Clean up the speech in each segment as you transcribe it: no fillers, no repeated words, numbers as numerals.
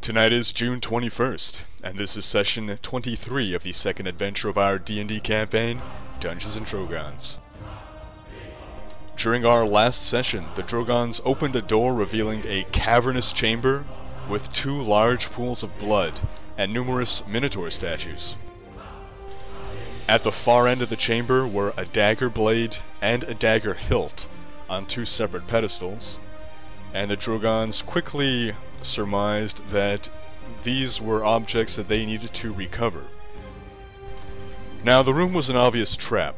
Tonight is June 21st, and this is session 23 of the second adventure of our D&D campaign, Dungeons & Drogans. During our last session, the Drogans opened a door revealing a cavernous chamber with two large pools of blood and numerous minotaur statues. At the far end of the chamber were a dagger blade and a dagger hilt on two separate pedestals, and the Drogans quickly surmised that these were objects that they needed to recover. Now, the room was an obvious trap.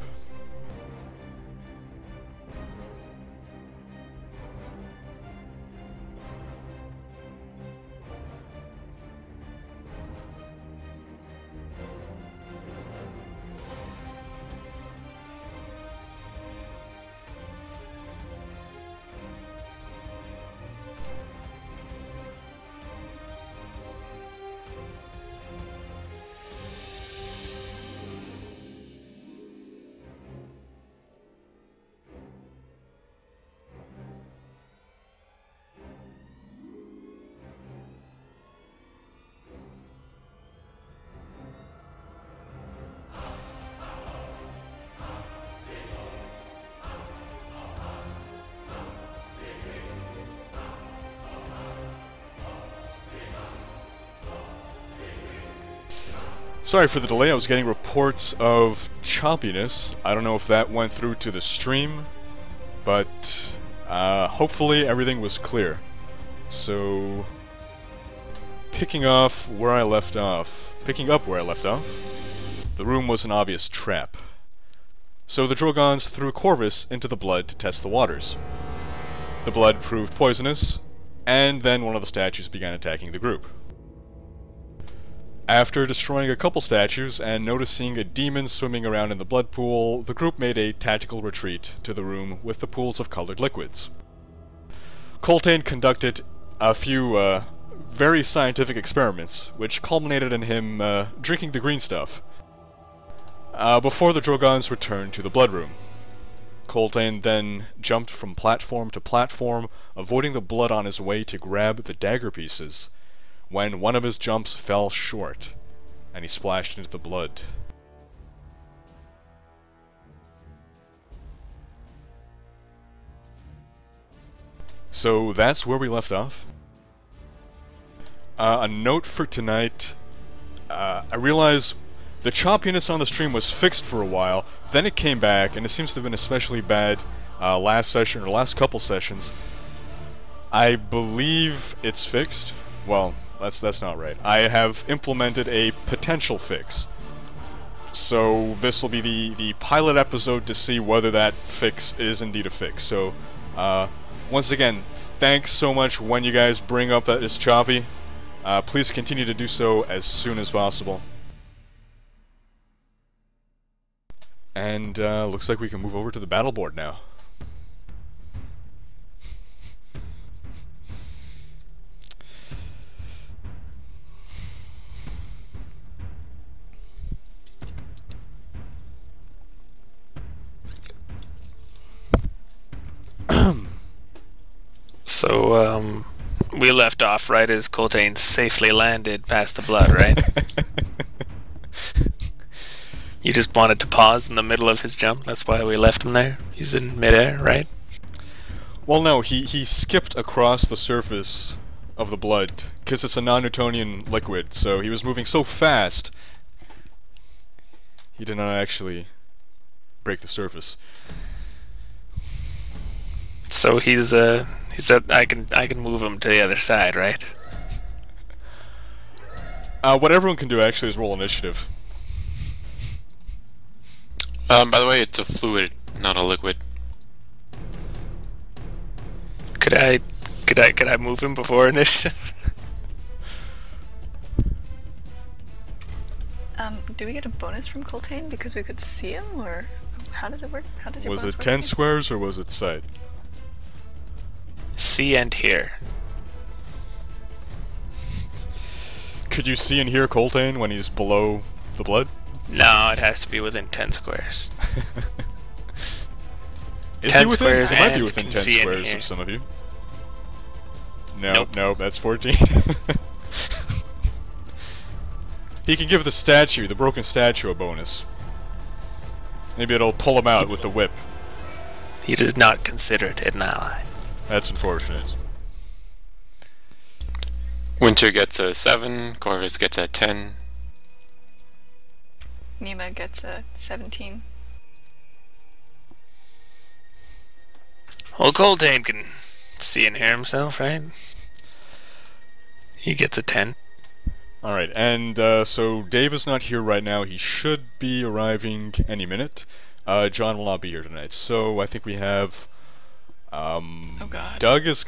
Sorry for the delay, I was getting reports of choppiness. I don't know if that went through to the stream, but hopefully everything was clear. So, picking up where I left off, the room was an obvious trap. So the Drogans threw Corvus into the blood to test the waters. The blood proved poisonous, and then one of the statues began attacking the group. After destroying a couple statues and noticing a demon swimming around in the blood pool, the group made a tactical retreat to the room with the pools of colored liquids. Coltaine conducted a few very scientific experiments, which culminated in him drinking the green stuff, before the Drogans returned to the blood room. Coltaine then jumped from platform to platform, avoiding the blood on his way to grab the dagger pieces, when one of his jumps fell short, and he splashed into the blood. So that's where we left off. A note for tonight, I realize the choppiness on the stream was fixed for a while, then it came back, and it seems to have been especially bad last session, or last couple sessions. I believe it's fixed. Well, that's not right. I have implemented a potential fix. So this will be the pilot episode to see whether that fix is indeed a fix. So once again, thanks so much when you guys bring up that it's choppy. Please continue to do so as soon as possible. And looks like we can move over to the battle board now. So, we left off right as Coltaine safely landed past the blood, right? You just wanted to pause in the middle of his jump, that's why we left him there? He's in midair, right? Well, no, he skipped across the surface of the blood, because it's a non-Newtonian liquid, so he was moving so fast, he did not actually break the surface. So he said I can move him to the other side, right? What everyone can do actually is roll initiative. By the way, it's a fluid, not a liquid. Could I move him before initiative? Do we get a bonus from Coltaine because we could see him, or how does it work? How does your Was bonus it work 10 again? squares or was it sight? See and hear. Could you see and hear Coltaine when he's below the blood? No, it has to be within 10 squares. Is 10 he within? squares He might be and within can 10 see in squares here. of some of you. No, Nope. no, that's 14. He can give the statue, the broken statue, a bonus. Maybe it'll pull him out with the whip. He does not consider it an ally. That's unfortunate. Winter gets a 7, Corvus gets a 10. Nima gets a 17. Well, Coltaine can see and hear himself, right? He gets a 10. Alright, and so Dave is not here right now. He should be arriving any minute. John will not be here tonight. So I think we have Oh god. Doug is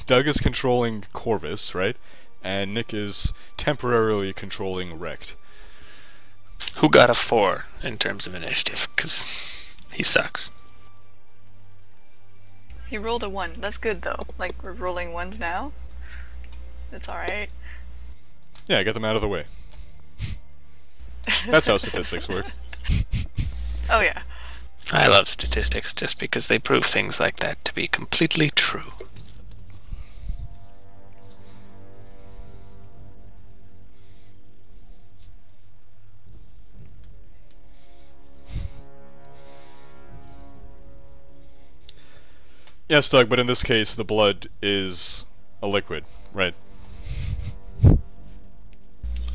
Doug is controlling Corvus, right? And Nick is temporarily controlling Rect. Who got a 4 in terms of initiative? Because he sucks. He rolled a 1. That's good though. Like, we're rolling 1s now. It's alright. Yeah, get them out of the way. That's how statistics work. Oh yeah. I love statistics just because they prove things like that to be completely true. Yes, Doug, but in this case, the blood is a liquid, right?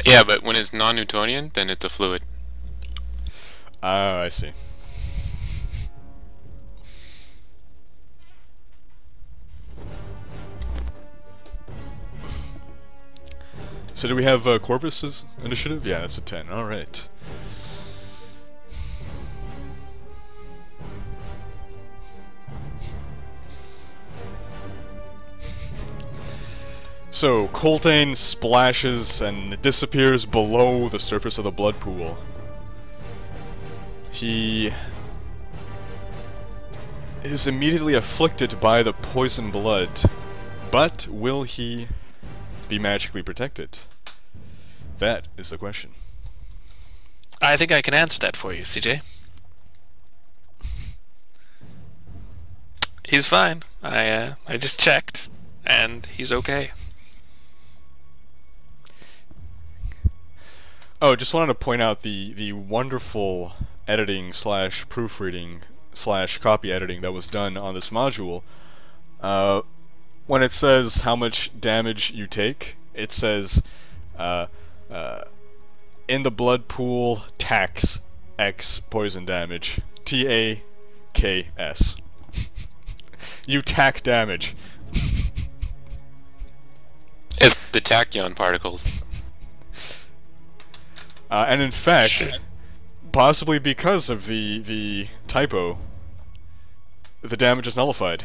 Yeah, but when it's non-Newtonian, then it's a fluid. Ah, I see. So do we have Corvus's initiative? Yeah, that's a 10. Alright. So, Coltaine splashes and disappears below the surface of the blood pool. He is immediately afflicted by the poison blood, but will he be magically protected? That is the question. I think I can answer that for you, CJ. He's fine. I just checked, and he's okay. Oh, just wanted to point out the wonderful editing slash proofreading slash copy editing that was done on this module. When it says how much damage you take, it says in the blood pool tax X poison damage. TAKS. You tack damage. It's the tachyon particles. And in fact, possibly because of the typo, the damage is nullified.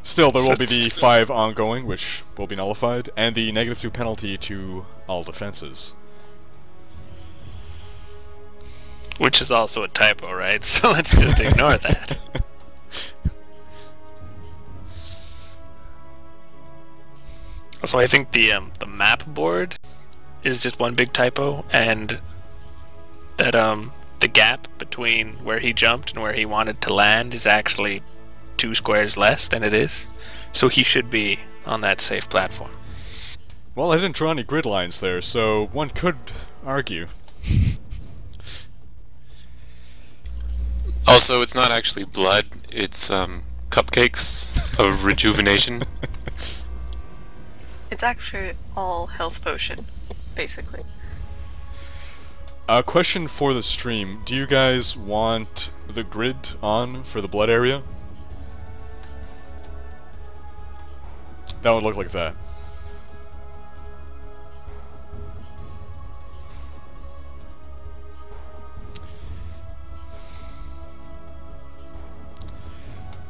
Still, there will be the 5 ongoing, which will be nullified, and the -2 penalty to all defenses. Which is also a typo, right? So let's just ignore that. So I think the map board is just one big typo, and that the gap between where he jumped and where he wanted to land is actually 2 squares less than it is. So he should be on that safe platform. Well, I didn't draw any grid lines there, so one could argue. Also, it's not actually blood, it's cupcakes of rejuvenation. It's actually all health potion, basically. A question for the stream. Do you guys want the grid on for the blood area? That would look like that.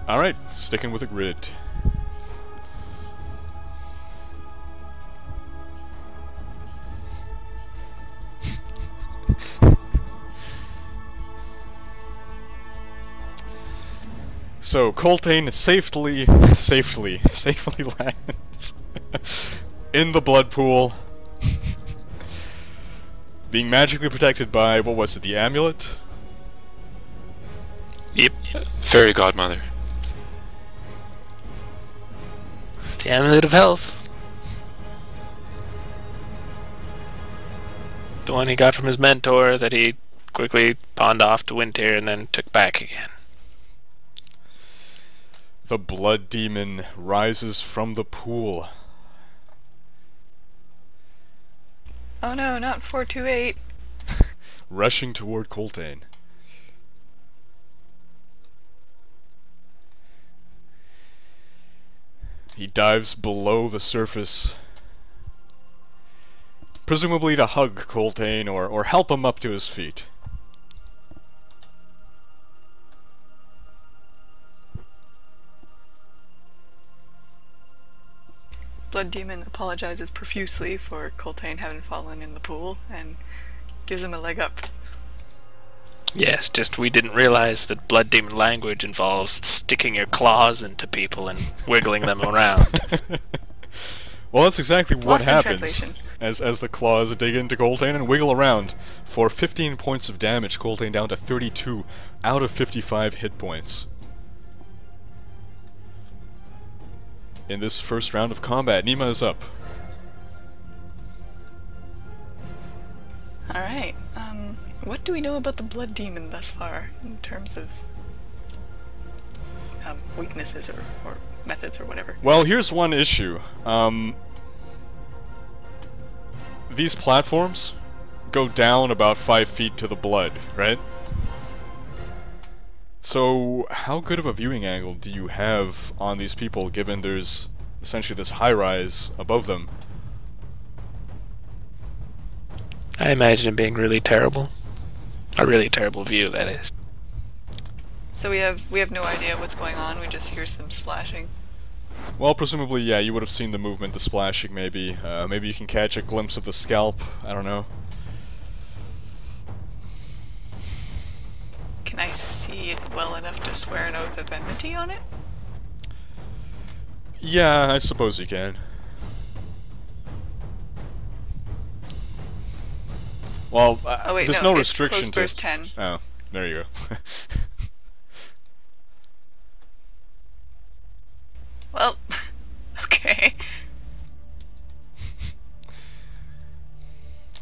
Alright, sticking with the grid. So Coltaine safely lands in the blood pool, being magically protected by, what was it, the amulet? Yep. Fairy godmother. It's the amulet of health. The one he got from his mentor that he quickly pawned off to Winter and then took back again. The blood demon rises from the pool. Oh no, not 428. Rushing toward Coltaine. He dives below the surface, presumably to hug Coltaine or help him up to his feet. Blood Demon apologizes profusely for Coltaine having fallen in the pool and gives him a leg up. Yes, just we didn't realize that Blood Demon language involves sticking your claws into people and wiggling them around. Well, that's exactly what Lost in happens translation. as the claws dig into Coltaine and wiggle around. For 15 points of damage, Coltaine down to 32 out of 55 hit points. In this first round of combat, Nima is up. Alright, what do we know about the Blood Demon thus far, in terms of weaknesses or methods or whatever? Well, here's one issue. These platforms go down about 5 feet to the blood, right? So, how good of a viewing angle do you have on these people, given there's essentially this high-rise above them? I imagine it being really terrible. A really terrible view, that is. So we have no idea what's going on, we just hear some splashing. Well, presumably, yeah, you would have seen the movement, the splashing, maybe. Maybe you can catch a glimpse of the scalp, I don't know. Can I see it well enough to swear an oath of enmity on it? Yeah, I suppose you can. Well, Oh wait, there's no, no it's restriction close to... burst 10. Oh, there you go. Well, okay.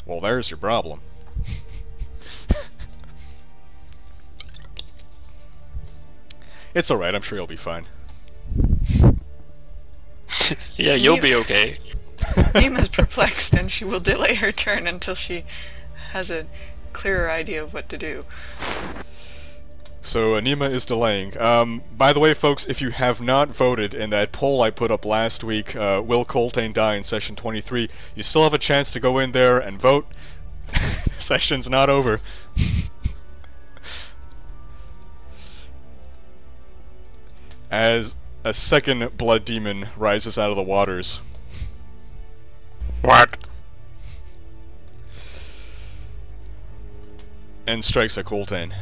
Well, there's your problem. It's alright, I'm sure you'll be fine. Yeah, you'll be okay. Nima's perplexed and she will delay her turn until she has a clearer idea of what to do. So, Nima is delaying. By the way, folks, if you have not voted in that poll I put up last week, will Coltaine die in session 23, you still have a chance to go in there and vote. Session's not over. As a second blood demon rises out of the waters. What? And strikes at Coltaine.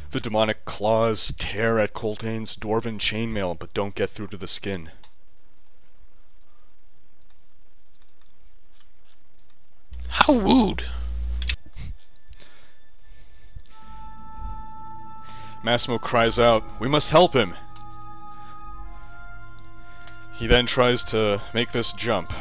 The demonic claws tear at Coltaine's dwarven chainmail, but don't get through to the skin. How rude. Massimo cries out, "We must help him!" He then tries to make this jump.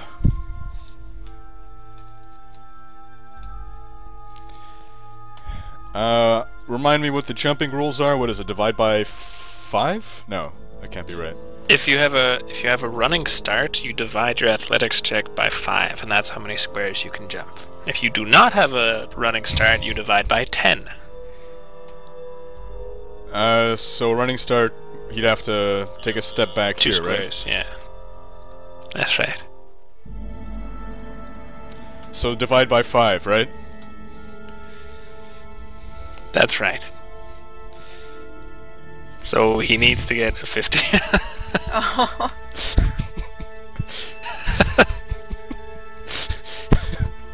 Remind me what the jumping rules are. What is it? Divide by 5? No, that can't be right. If you have a running start, you divide your athletics check by 5, and that's how many squares you can jump. If you do not have a running start, you divide by 10. So running start, he'd have to take a step back 2 here, squares, right? yeah. That's right. So divide by 5, right? That's right. So he needs to get a 50. Oh.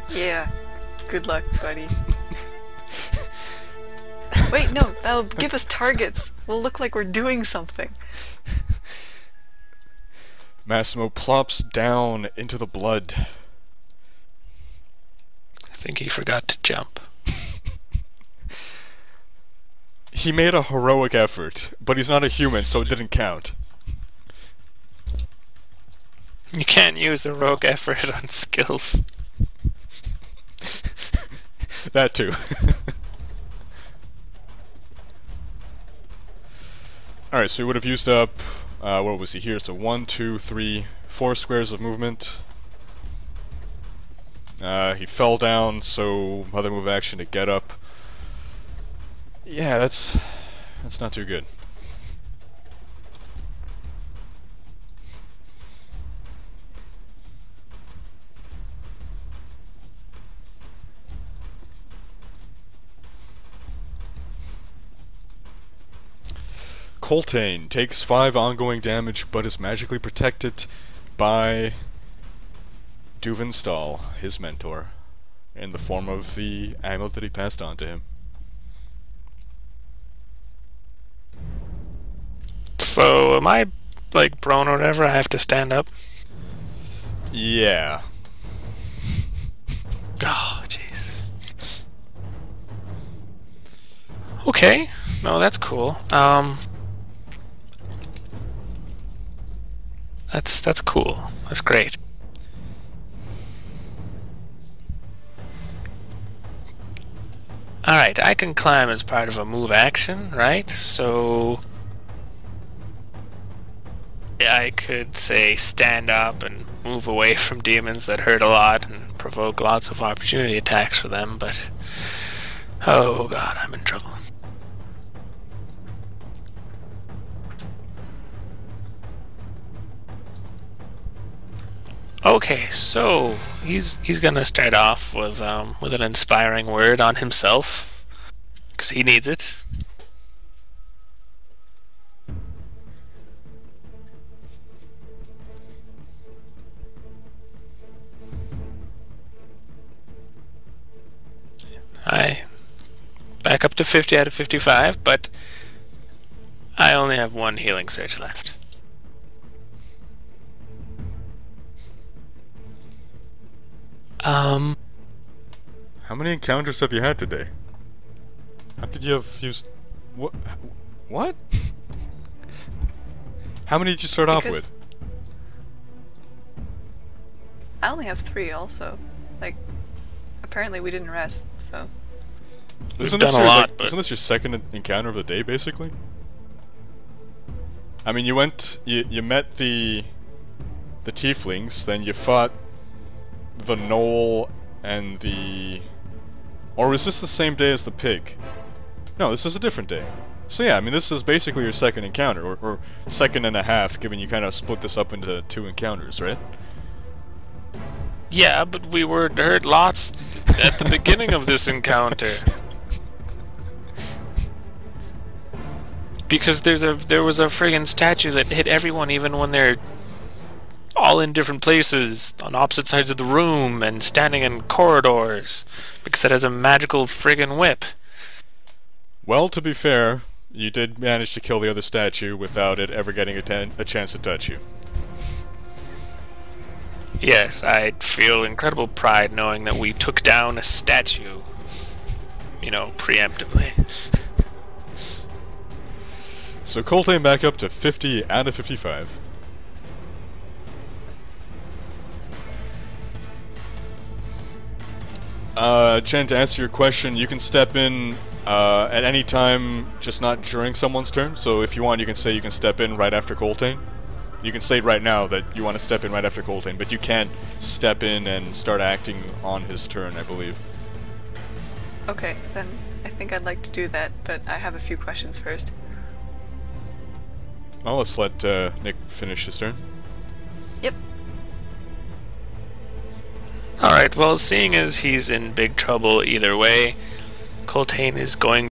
Yeah. Good luck, buddy. Wait, no, that'll give us targets. We'll look like we're doing something. Massimo plops down into the blood. I think he forgot to jump. He made a heroic effort, but he's not a human, so it didn't count. You can't use heroic effort on skills. That too. Alright, so he would have used up, what was he here? So 1, 2, 3, 4 squares of movement. He fell down, so other move action to get up. Yeah, that's not too good. Coltaine takes 5 ongoing damage, but is magically protected by Duvenstall, his mentor, in the form of the amulet that he passed on to him. So, am I, like, prone or whatever? I have to stand up? Yeah. Oh, jeez. Okay. No, that's cool. That's cool. That's great. Alright, I can climb as part of a move action, right? So I could say stand up and move away from demons that hurt a lot and provoke lots of opportunity attacks for them, but oh god, I'm in trouble. Okay, so he's gonna start off with an inspiring word on himself, because he needs it. I back up to 50 out of 55, but I only have 1 healing surge left. How many encounters have you had today? How could you have used... What? What? How many did you start off with? I only have 3 also. Like, apparently we didn't rest, so... We've done a lot, but... Isn't this your second encounter of the day, basically? I mean, you went... You met the tieflings, then you fought the gnoll and the... Or was this the same day as the pig? No, this is a different day. So yeah, I mean, this is basically your second encounter, or second and a half, given you kind of split this up into 2 encounters, right? Yeah, but we were hurt lots at the beginning of this encounter. Because there was a friggin' statue that hit everyone, even when they're all in different places, on opposite sides of the room, and standing in corridors, because it has a magical friggin' whip. Well, to be fair, you did manage to kill the other statue without it ever getting a chance to touch you. Yes, I feel incredible pride knowing that we took down a statue, you know, preemptively. So Coltaine back up to 50 out of 55. Jen, to answer your question, you can step in at any time, just not during someone's turn. So if you want, you can say you can step in right after Coltaine. You can say right now that you want to step in right after Coltaine, but you can't step in and start acting on his turn, I believe. Okay, then I think I'd like to do that, but I have a few questions first. Well, let's let Nick finish his turn. Yep. Alright, well, seeing as he's in big trouble either way, Coltaine is going